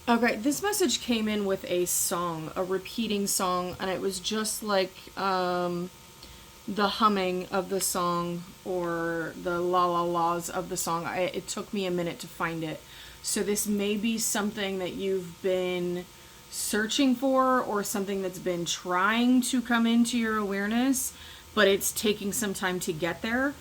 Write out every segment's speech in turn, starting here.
Okay, this message came in with a song, a repeating song, and it was just like the humming of the song or the la la la's of the song. It took me a minute to find it. So this may be something that you've been searching for or something that's been trying to come into your awareness, but it's taking some time to get there.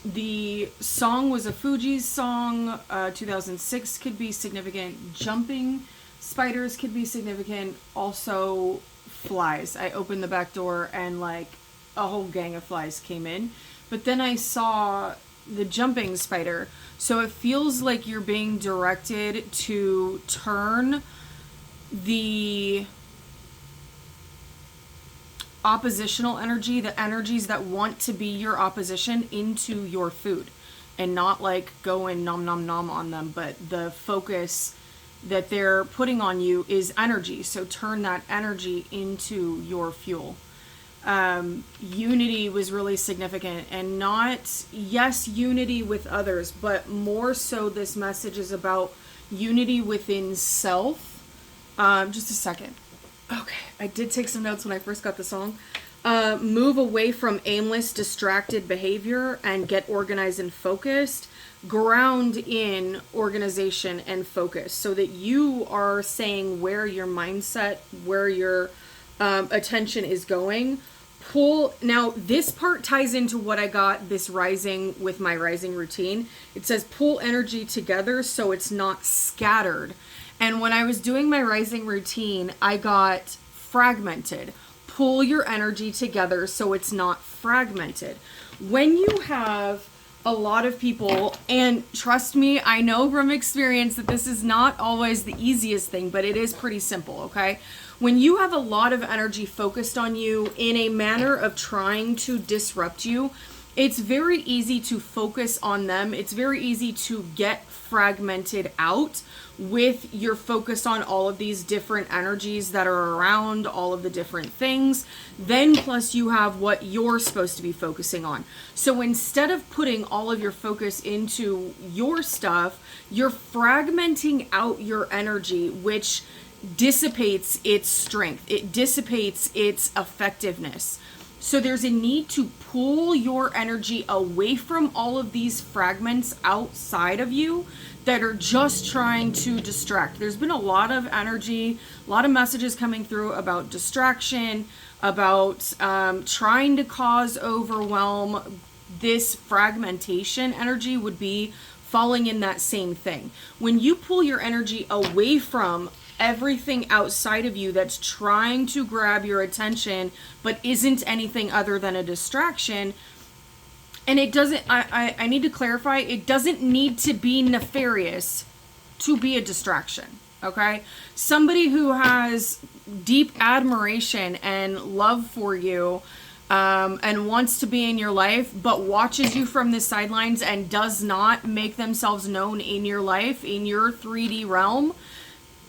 The song was a Fuji's song. 2006 could be significant. Jumping spiders could be significant. Also, flies. I opened the back door and like a whole gang of flies came in. But then I saw the jumping spider. So it feels like you're being directed to turn the oppositional energy, the energies that want to be your opposition, into your food, and not like go and nom nom nom on them, but the focus that they're putting on you is energy. So turn that energy into your fuel. Unity was really significant, and not, yes, unity with others, but more so this message is about unity within self. Just a second. Okay, I did take some notes when I first got the song. Move away from aimless, distracted behavior and get organized and focused. Ground in organization and focus so that you are saying where your mindset, where your attention is going. Pull. Now, this part ties into what I got this rising with my rising routine. It says pull energy together so it's not scattered. And when I was doing my rising routine, I got fragmented. Pull your energy together so it's not fragmented. When you have a lot of people, and trust me, I know from experience that this is not always the easiest thing, but it is pretty simple, okay? When you have a lot of energy focused on you in a manner of trying to disrupt you, it's very easy to focus on them. It's very easy to get fragmented out with your focus on all of these different energies that are around, all of the different things. Then plus you have what you're supposed to be focusing on. So instead of putting all of your focus into your stuff, you're fragmenting out your energy, which dissipates its strength. It dissipates its effectiveness. So there's a need to pull your energy away from all of these fragments outside of you that are just trying to distract. There's been a lot of energy, a lot of messages coming through about distraction, about trying to cause overwhelm. This fragmentation energy would be falling in that same thing. When you pull your energy away from everything outside of you that's trying to grab your attention but isn't anything other than a distraction, and it doesn't, I need to clarify, it doesn't need to be nefarious to be a distraction, okay? Somebody who has deep admiration and love for you and wants to be in your life but watches you from the sidelines and does not make themselves known in your life, in your 3D realm,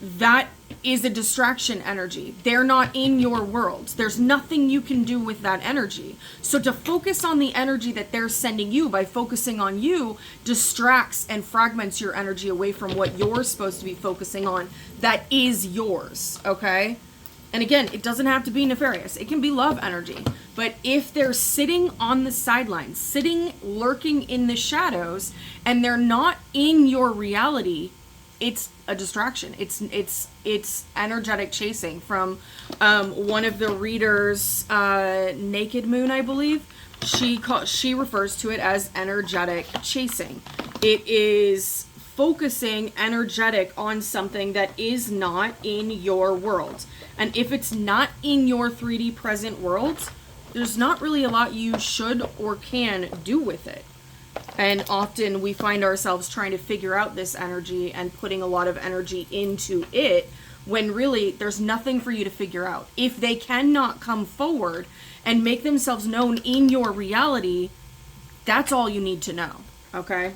that is a distraction energy. They're not in your world. There's nothing you can do with that energy. So to focus on the energy that they're sending you by focusing on you distracts and fragments your energy away from what you're supposed to be focusing on that is yours, okay? And again, it doesn't have to be nefarious. It can be love energy. But if they're sitting on the sidelines, sitting, lurking in the shadows, and they're not in your reality, it's a distraction. It's energetic chasing. From one of the readers, Naked Moon, I believe. She refers to it as energetic chasing. It is focusing energetic on something that is not in your world. And if it's not in your 3D present world, there's not really a lot you should or can do with it. And often we find ourselves trying to figure out this energy and putting a lot of energy into it when really there's nothing for you to figure out. If they cannot come forward and make themselves known in your reality, that's all you need to know, okay?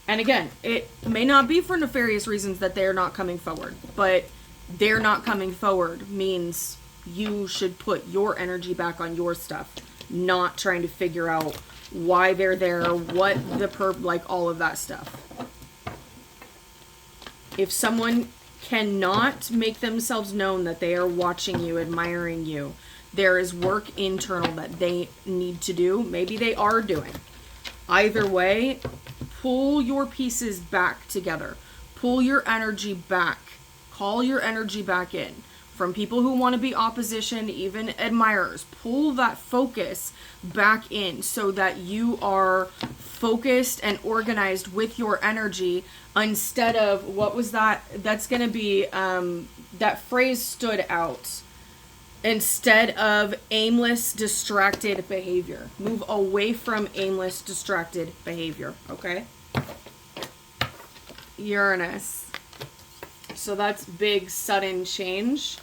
And again, it may not be for nefarious reasons that they're not coming forward, but they're not coming forward means you should put your energy back on your stuff, not trying to figure out why they're there, what the like all of that stuff. If someone cannot make themselves known that they are watching you, admiring you. There is work internal that they need to do. Maybe they are doing. Either way, pull your pieces back together. Pull your energy back. Call your energy back in. From people who want to be opposition, even admirers, pull that focus back in so that you are focused and organized with your energy instead of, what was that? That's going to be, that phrase stood out. Instead of aimless, distracted behavior. Move away from aimless, distracted behavior, okay? Uranus. So that's big, sudden change.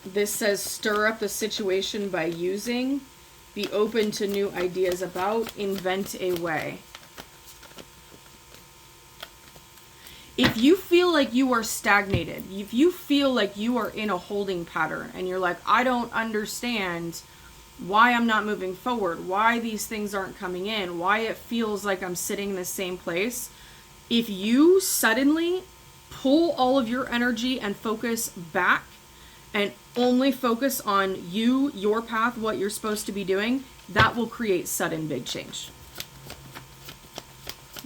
This says stir up the situation by using, be open to new ideas about, invent a way. If you feel like you are stagnated, if you feel like you are in a holding pattern and you're like, I don't understand why I'm not moving forward, why these things aren't coming in, why it feels like I'm sitting in the same place, if you suddenly pull all of your energy and focus back and only focus on you, your path, what you're supposed to be doing, that will create sudden big change.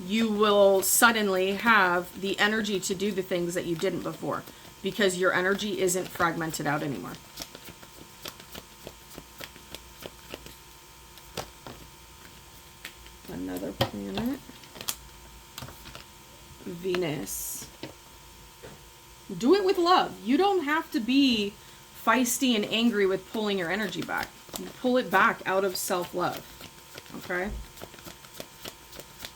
You will suddenly have the energy to do the things that you didn't before because your energy isn't fragmented out anymore. Another planet. Venus. Do it with love. You don't have to be feisty and angry with pulling your energy back. You pull it back out of self-love. Okay?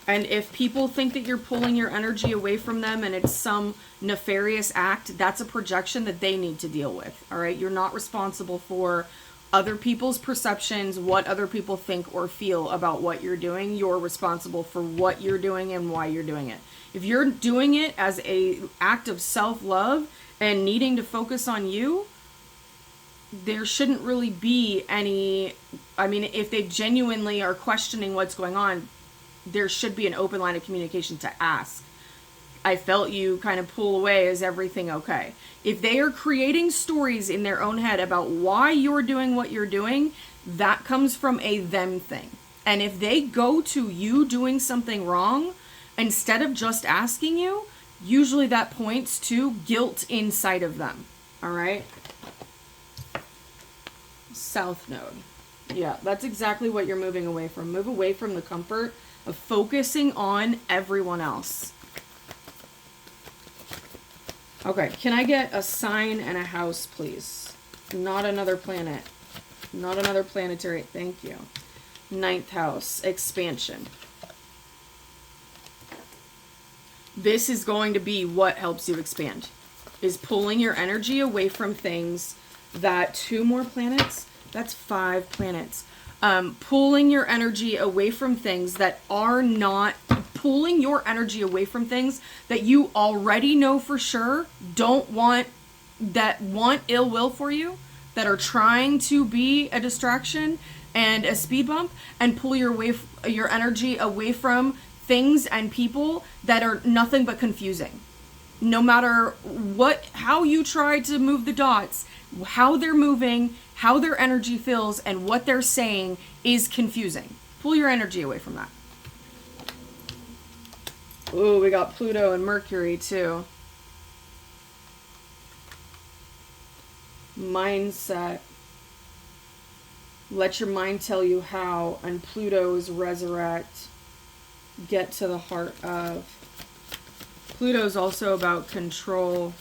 And if people think that you're pulling your energy away from them and it's some nefarious act, that's a projection that they need to deal with. All right? You're not responsible for other people's perceptions, what other people think or feel about what you're doing. You're responsible for what you're doing and why you're doing it. If you're doing it as an act of self-love and needing to focus on you, there shouldn't really be any, I mean, if they genuinely are questioning what's going on, there should be an open line of communication to ask. I felt you kind of pull away. Is everything okay? If they are creating stories in their own head about why you're doing what you're doing, that comes from a them thing. And if they go to you doing something wrong, instead of just asking you, usually that points to guilt inside of them. All right? South Node. Yeah, that's exactly what you're moving away from. Move away from the comfort of focusing on everyone else. Okay, can I get a sign and a house, please? Not another planet. Not another planetary. Thank you. 9th house, expansion. This is going to be what helps you expand. Is pulling your energy away from things that 2 more planets, that's 5 planets. Pulling your energy away from things that are not, pulling your energy away from things that you already know for sure don't want, that want ill will for you, that are trying to be a distraction and a speed bump, and pull your energy away from things and people that are nothing but confusing. No matter how you try to move the dots, how they're moving, how their energy feels, and what they're saying is confusing. Pull your energy away from that. Ooh, we got Pluto and Mercury too. Mindset. Let your mind tell you how, and Pluto's resurrect. Get to the heart of. Pluto's also about control,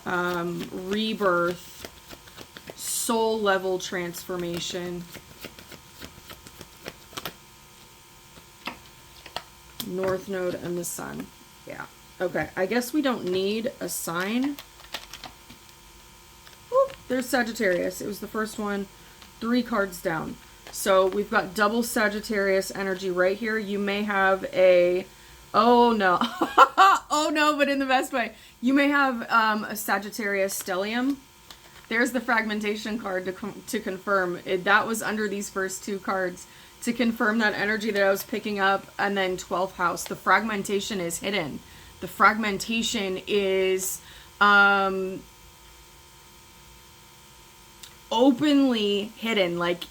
rebirth, soul level transformation. North Node and the Sun. Yeah. Okay. I guess we don't need a sign. Oop, there's Sagittarius. It was the first one. 3 cards down. So we've got double Sagittarius energy right here. You may have a... Oh no. Oh no, but in the best way. You may have a Sagittarius stellium. There's the fragmentation card to confirm. That was under these first 2 cards to confirm that energy that I was picking up. And then 12th house. The fragmentation is hidden. The fragmentation is openly hidden. Like,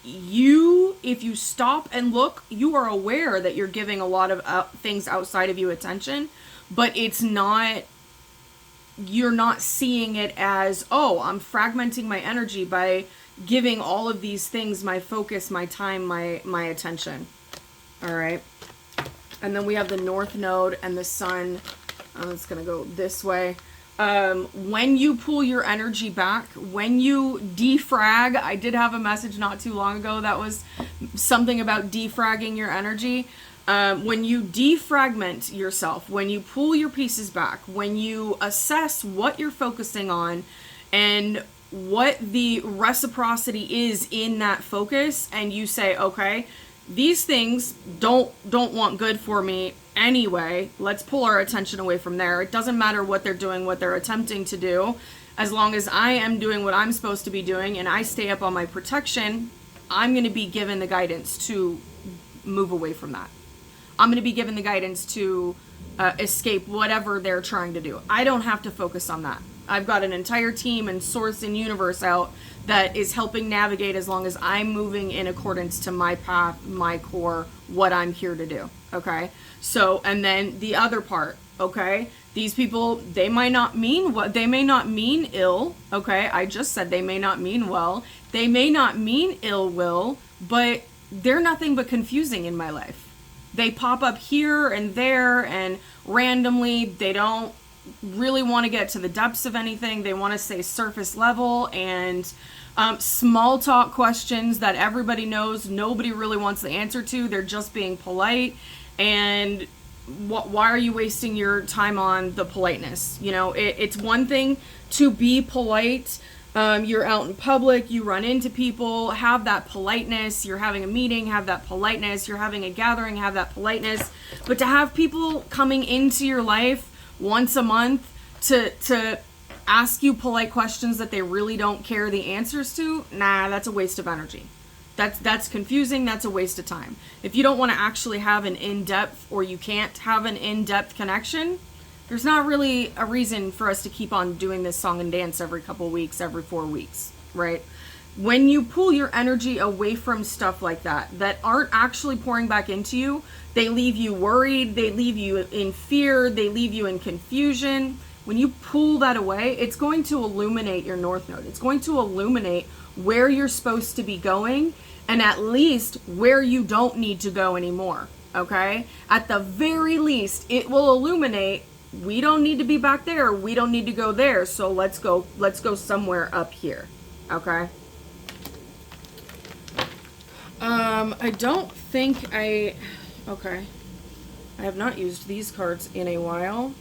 if you stop and look, you are aware that you're giving a lot of things outside of you attention, but you're not seeing it as, oh, I'm fragmenting my energy by giving all of these things my focus, my time, my attention. All right. And then we have the North Node and the Sun. It's going to go this way. When you pull your energy back, when you defrag, I did have a message not too long ago that was something about defragging your energy. When you defragment yourself, when you pull your pieces back, when you assess what you're focusing on and what the reciprocity is in that focus, and you say, okay, these things don't want good for me anyway, let's pull our attention away from there. It doesn't matter what they're doing, what they're attempting to do, as long as I am doing what I'm supposed to be doing and I stay up on my protection, I'm going to be given the guidance to move away from that. I'm going to be given the guidance to escape whatever they're trying to do. I don't have to focus on that. I've got an entire team and source and universe out that is helping navigate as long as I'm moving in accordance to my path, my core, what I'm here to do. Okay. So, and then the other part, okay, these people, they may not mean ill. Okay. I just said they may not mean well. They may not mean ill will, but they're nothing but confusing in my life. They pop up here and there and randomly. They don't really want to get to the depths of anything. They want to stay surface level and small talk questions that everybody knows nobody really wants the answer to. They're just being polite. And why are you wasting your time on the politeness? You know, it's one thing to be polite. You're out in public, you run into people, have that politeness. You're having a meeting, have that politeness. You're having a gathering, have that politeness. But to have people coming into your life once a month to ask you polite questions that they really don't care the answers to, nah, that's a waste of energy. That's confusing. That's a waste of time. If you don't want to actually have an in-depth, or you can't have an in-depth connection, there's not really a reason for us to keep on doing this song and dance every couple weeks, every 4 weeks, right? When you pull your energy away from stuff like that aren't actually pouring back into you, they leave you worried, they leave you in fear, they leave you in confusion. When you pull that away, it's going to illuminate your North Node. It's going to illuminate where you're supposed to be going, and at least where you don't need to go anymore, okay? At the very least, it will illuminate, we don't need to be back there, we don't need to go there, so let's go somewhere up here, okay? I don't think okay. I have not used these cards in a while.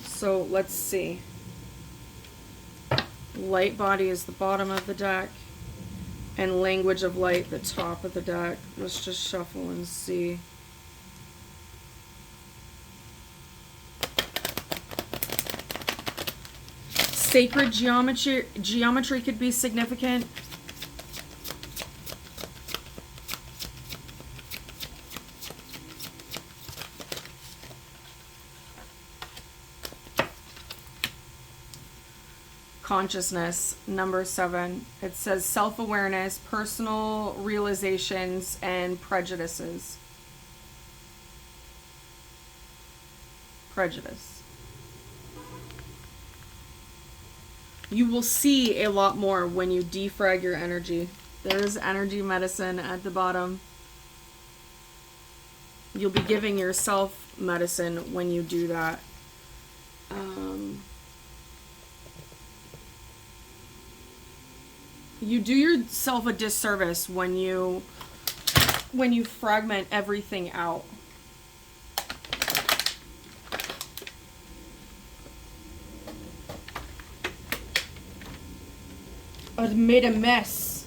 So let's see. Light Body is the bottom of the deck, and Language of Light the top of the deck. Let's just shuffle and see. Sacred geometry could be significant. Consciousness, number 7. It says self-awareness, personal realizations, and prejudices. Prejudice. You will see a lot more when you defrag your energy. There's energy medicine at the bottom. You'll be giving yourself medicine when you do that. You do yourself a disservice when you fragment everything out. I've made a mess.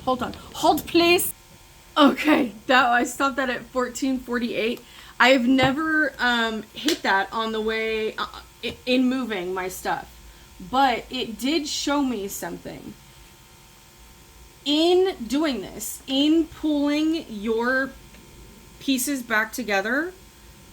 Hold on. Hold, please. Okay, I stopped that at 1448. I've never hit that on the way in moving my stuff. but it did show me something. In doing this, in pulling your pieces back together,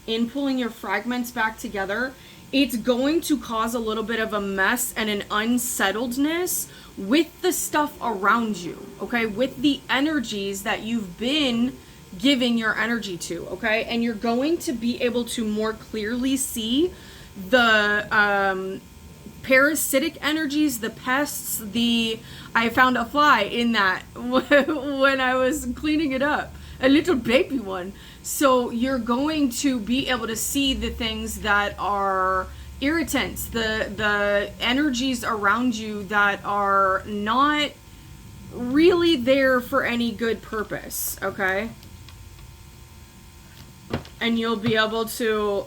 in pulling your fragments back together, it's going to cause a little bit of a mess and an unsettledness with the stuff around you, okay? With the energies that you've been giving your energy to, okay? And you're going to be able to more clearly see the parasitic energies, the pests, I found a fly in that when I was cleaning it up, a little baby one. So you're going to be able to see the things that are irritants, the energies around you that are not really there for any good purpose, okay? And you'll be able to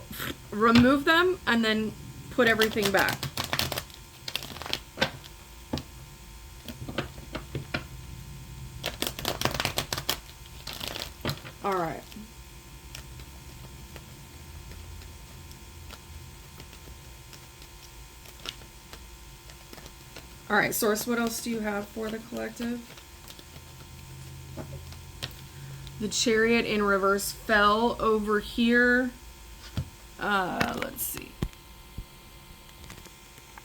remove them and then put everything back. All right. All right, Source, what else do you have for the collective? The Chariot in reverse fell over here. Let's see.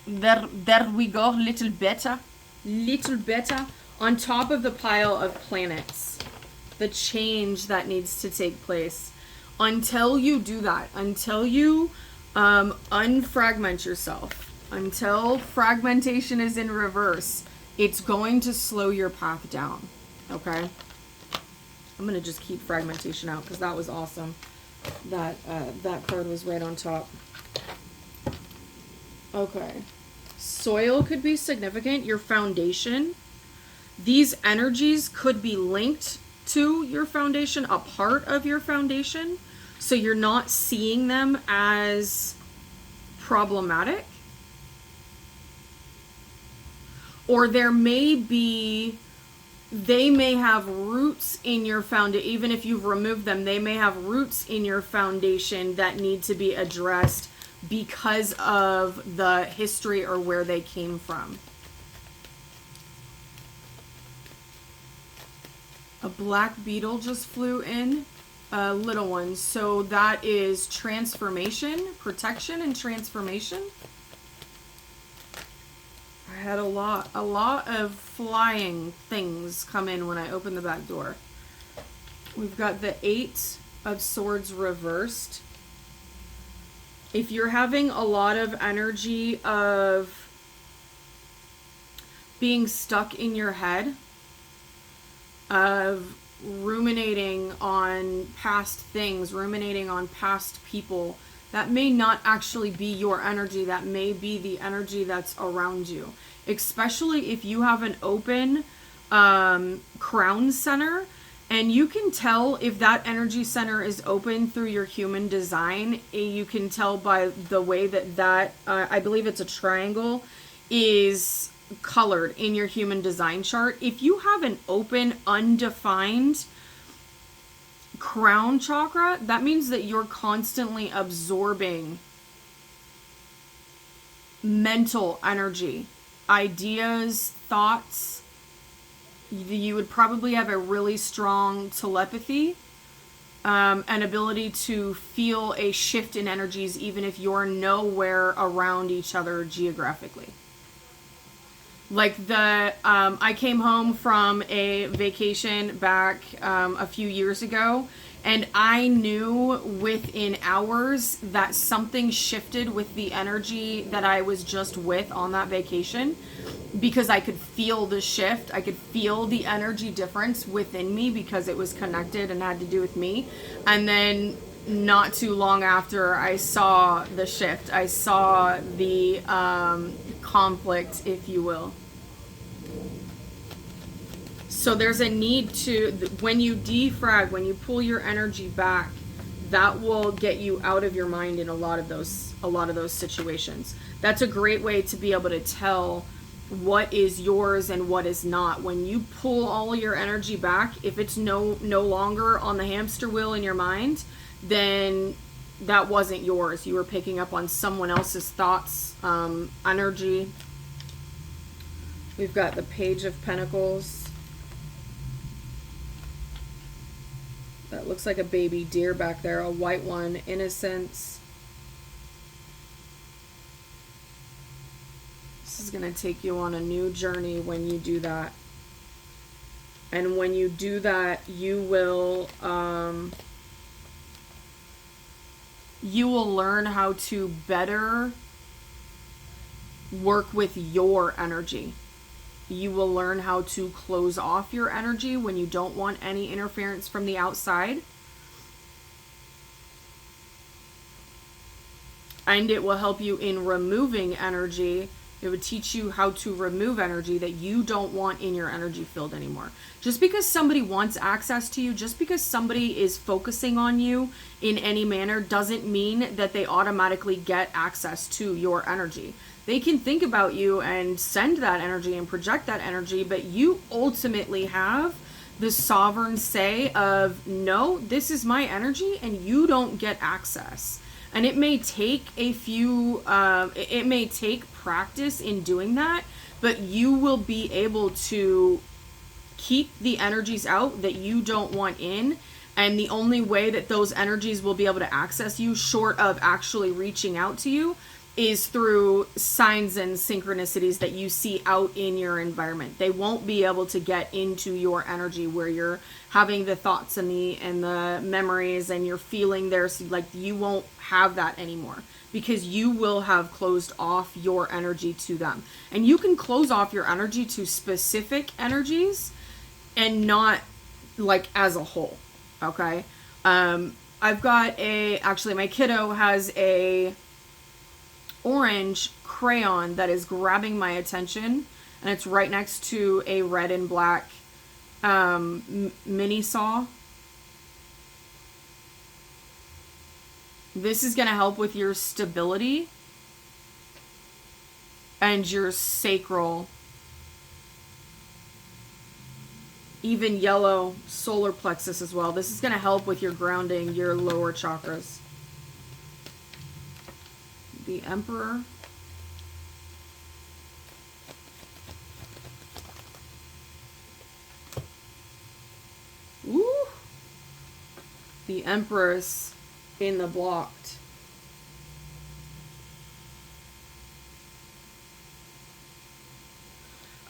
There we go. Little better. Little better. On top of the pile of planets. The change that needs to take place. Until you do that, until you unfragment yourself, until fragmentation is in reverse, it's going to slow your path down. Okay? I'm going to just keep fragmentation out because that was awesome. That card was right on top. Okay. Soil could be significant. Your foundation. These energies could be linked to your foundation, a part of your foundation, so you're not seeing them as problematic. Or there may be, they may have roots in your foundation, even if you've removed them, they may have roots in your foundation that need to be addressed because of the history or where they came from. A black beetle just flew in, little one. So that is transformation, protection and transformation. I had a lot of flying things come in when I opened the back door. We've got the 8 of Swords reversed. If you're having a lot of energy of being stuck in your head, of ruminating on past things, ruminating on past people, that may not actually be your energy. That may be the energy that's around you. Especially if you have an open crown center, and you can tell if that energy center is open through your human design. You can tell by the way that I believe it's a triangle, is colored in your human design chart. If you have an open, undefined crown chakra, that means that you're constantly absorbing mental energy, ideas, thoughts. You would probably have a really strong telepathy, an ability to feel a shift in energies even if you're nowhere around each other geographically. Like I came home from a vacation back a few years ago, and I knew within hours that something shifted with the energy that I was just with on that vacation, because I could feel the shift. I could feel the energy difference within me because it was connected and had to do with me. And then not too long after, I saw the shift. I saw the conflict, if you will. So there's a need to, when you defrag, when you pull your energy back, that will get you out of your mind in a lot of those situations. That's a great way to be able to tell what is yours and what is not. When you pull all your energy back, if it's no longer on the hamster wheel in your mind, then that wasn't yours. You were picking up on someone else's thoughts, energy. We've got the Page of Pentacles. That looks like a baby deer back there, a white one, innocence. This is going to take you on a new journey when you do that. And when you do that, you will learn how to better work with your energy. You will learn how to close off your energy when you don't want any interference from the outside. And it will help you in removing energy. It would teach you how to remove energy that you don't want in your energy field anymore. Just because somebody wants access to you, just because somebody is focusing on you in any manner, doesn't mean that they automatically get access to your energy. They can think about you and send that energy and project that energy, but you ultimately have the sovereign say of, no, this is my energy and you don't get access. And it may take it may take practice in doing that, but you will be able to keep the energies out that you don't want in. And the only way that those energies will be able to access you, short of actually reaching out to you, is through signs and synchronicities that you see out in your environment. They won't be able to get into your energy where you're having the thoughts and the memories and you're feeling there's like, you won't have that anymore because you will have closed off your energy to them. And you can close off your energy to specific energies and not like as a whole. Okay. I've got actually my kiddo has a orange crayon that is grabbing my attention, and it's right next to a red and black mini saw. This is going to help with your stability and your sacral, even yellow solar plexus as well. This is going to help with your grounding, your lower chakras. The Emperor. Woo! The Empress in the blocked.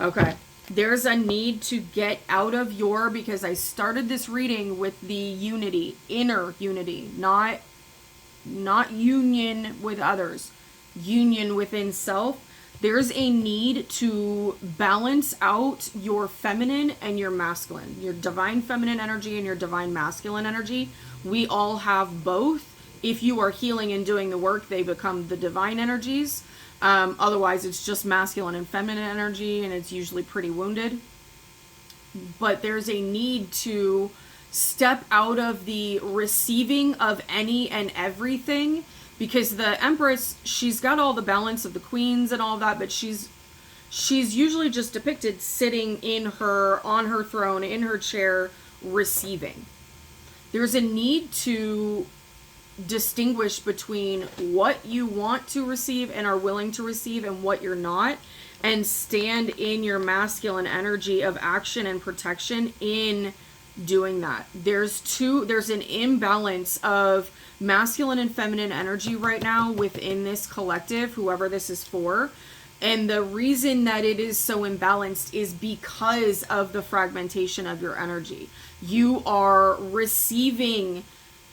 Okay. There's a need to get out of your, because I started this reading with the unity, inner unity, not union with others, union within self. There's a need to balance out your feminine and your masculine, your divine feminine energy and your divine masculine energy. We all have both. If you are healing and doing the work, they become the divine energies. Otherwise, it's just masculine and feminine energy, and it's usually pretty wounded. But there's a need to step out of the receiving of any and everything, because the Empress, she's got all the balance of the queens and all that, but she's usually just depicted sitting on her throne, in her chair, receiving. There's a need to distinguish between what you want to receive and are willing to receive and what you're not, and stand in your masculine energy of action and protection in doing that. There's an imbalance of masculine and feminine energy right now within this collective, whoever this is for. And the reason that it is so imbalanced is because of the fragmentation of your energy. You are receiving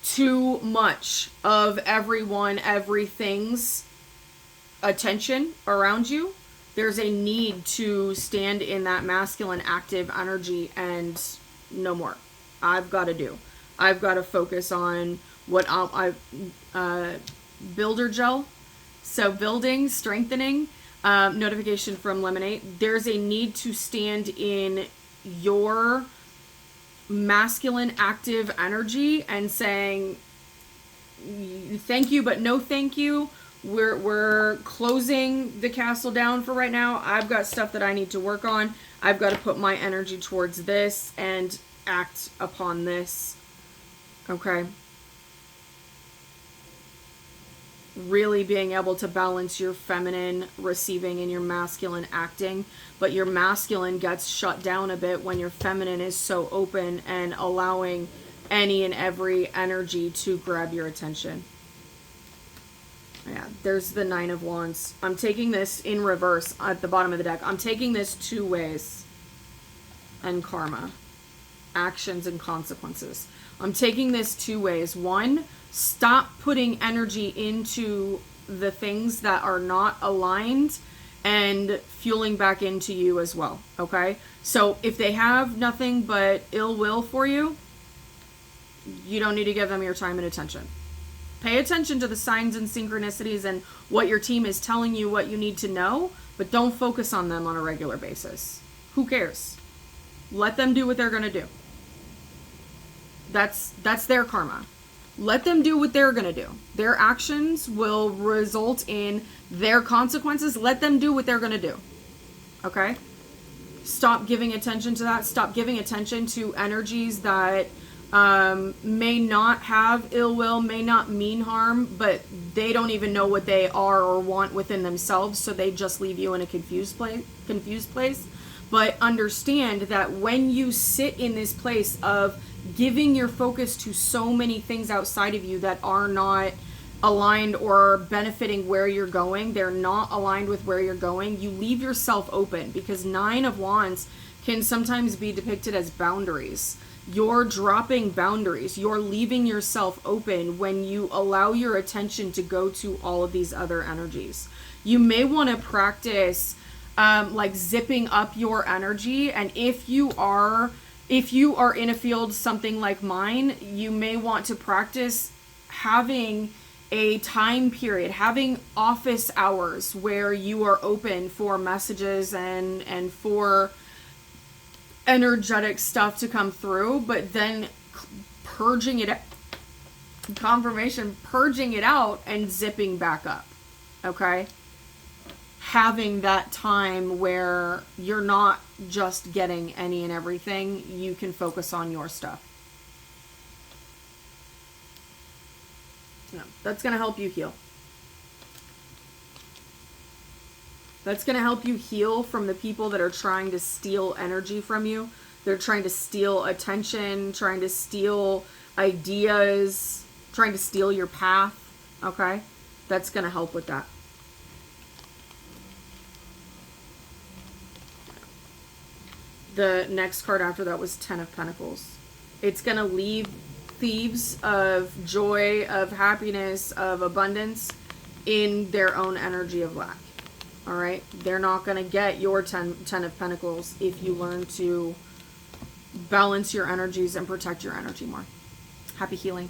too much of everyone, everything's attention around you. There's a need to stand in that masculine active energy and no more. I've got to focus on what builder gel. So building, strengthening, notification from Lemonade. There's a need to stand in your masculine active energy and saying thank you but no thank you. We're closing the castle down for right now. I've got stuff that I need to work on. I've got to put my energy towards this and act upon this. Okay. really being able to balance your feminine receiving and your masculine acting, but your masculine gets shut down a bit when your feminine is so open and allowing any and every energy to grab your attention. Yeah, there's the Nine of Wands. I'm taking this in reverse at the bottom of the deck. I'm taking this two ways. And karma. Actions and consequences. I'm taking this two ways. One, stop putting energy into the things that are not aligned and fueling back into you as well. Okay? So if they have nothing but ill will for you, you don't need to give them your time and attention. Pay attention to the signs and synchronicities and what your team is telling you, what you need to know, but don't focus on them on a regular basis. Who cares? Let them do what they're going to do. That's their karma. Let them do what they're going to do. Their actions will result in their consequences. Let them do what they're going to do. Okay? Stop giving attention to that. Stop giving attention to energies that may not have ill will, may not mean harm, but they don't even know what they are or want within themselves, so they just leave you in a confused place. But understand that when you sit in this place of giving your focus to so many things outside of you that are not aligned or benefiting where you're going, they're not aligned with where you're going, you leave yourself open, because Nine of Wands can sometimes be depicted as boundaries. You're dropping boundaries. You're leaving yourself open when you allow your attention to go to all of these other energies. You may want to practice like zipping up your energy. And if you are in a field something like mine, you may want to practice having a time period, having office hours where you are open for messages and for energetic stuff to come through, but then purging it out and zipping back up. Okay? Having that time where you're not just getting any and everything, you can focus on your stuff. No, that's going to help you heal. That's going to help you heal from the people that are trying to steal energy from you. They're trying to steal attention, trying to steal ideas, trying to steal your path. Okay? That's going to help with that. The next card after that was Ten of Pentacles. It's going to leave thieves of joy, of happiness, of abundance in their own energy of lack. All right? They're not going to get your 10 of Pentacles if you learn to balance your energies and protect your energy more. Happy healing.